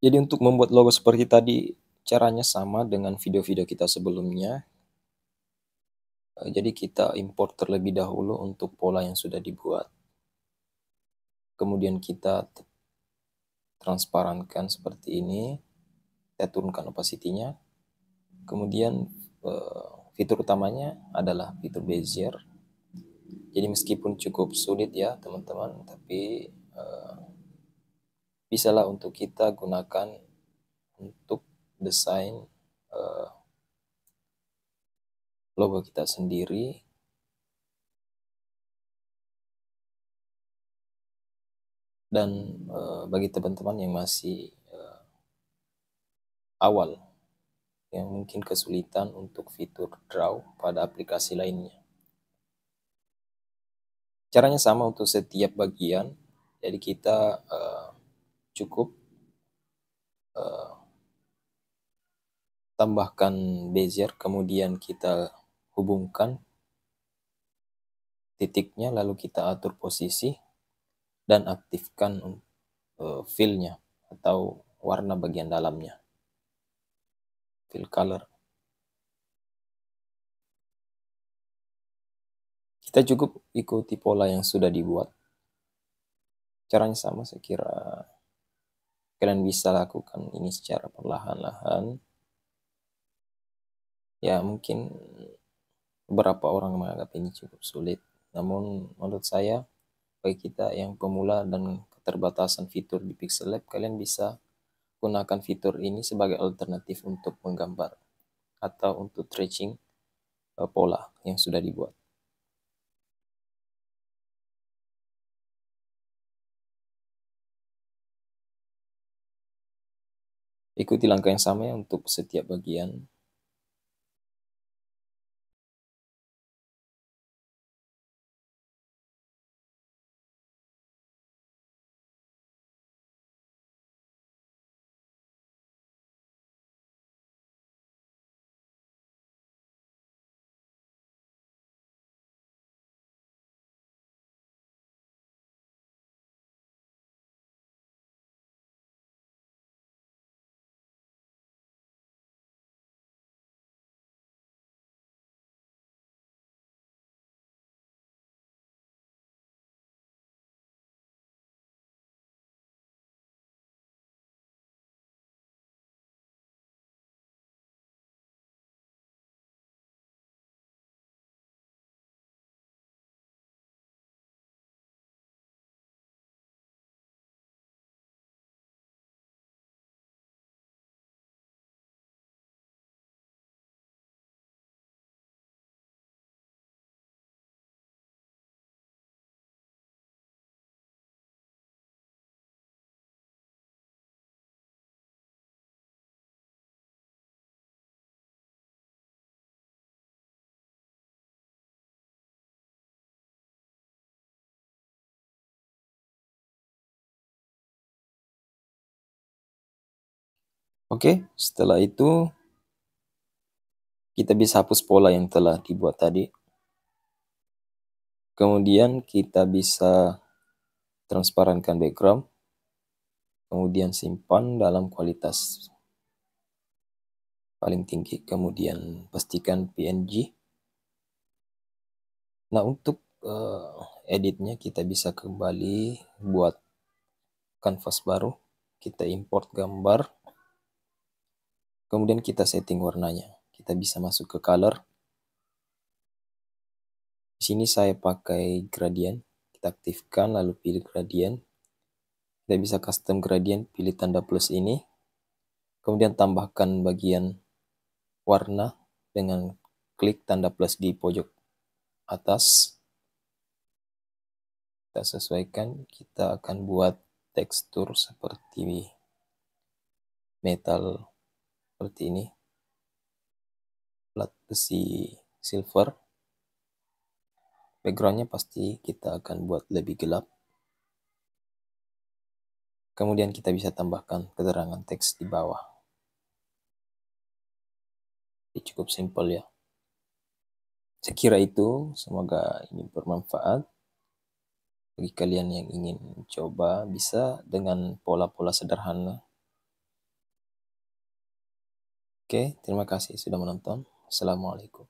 Jadi untuk membuat logo seperti tadi, caranya sama dengan video-video kita sebelumnya. Jadi kita import terlebih dahulu untuk pola yang sudah dibuat. Kemudian kita transparankan seperti ini. Kita turunkan opacity-nya. Kemudian fitur utamanya adalah fitur Bezier. Jadi meskipun cukup sulit ya teman-teman, tapi bisalah untuk kita gunakan untuk desain logo kita sendiri. Dan bagi teman-teman yang masih awal, yang mungkin kesulitan untuk fitur draw pada aplikasi lainnya, caranya sama untuk setiap bagian. Jadi kita cukup tambahkan Bezier, kemudian kita hubungkan titiknya, lalu kita atur posisi dan aktifkan fill-nya atau warna bagian dalamnya, fill color. Kita cukup ikuti pola yang sudah dibuat. Caranya sama, saya kira kalian bisa lakukan ini secara perlahan-lahan. Ya mungkin beberapa orang menganggap ini cukup sulit, namun menurut saya bagi kita yang pemula dan keterbatasan fitur di Pixel Lab, kalian bisa gunakan fitur ini sebagai alternatif untuk menggambar atau untuk tracing pola yang sudah dibuat. Ikuti langkah yang sama ya untuk setiap bagian. Oke, setelah itu kita bisa hapus pola yang telah dibuat tadi. Kemudian kita bisa transparankan background, kemudian simpan dalam kualitas paling tinggi, kemudian pastikan PNG. Nah, untuk editnya kita bisa kembali buat kanvas baru, kita import gambar, kemudian kita setting warnanya. Kita bisa masuk ke color. Di sini saya pakai gradient, kita aktifkan lalu pilih gradient. Kita bisa custom gradient, pilih tanda plus ini, kemudian tambahkan bagian warna dengan klik tanda plus di pojok atas. Kita sesuaikan, kita akan buat tekstur seperti metal seperti ini, plat besi silver. Backgroundnya pasti kita akan buat lebih gelap. Kemudian kita bisa tambahkan keterangan teks di bawah. Ini cukup simpel ya. Saya kira itu, semoga ini bermanfaat. Bagi kalian yang ingin coba, bisa dengan pola-pola sederhana Oke, terima kasih sudah menonton. Assalamualaikum.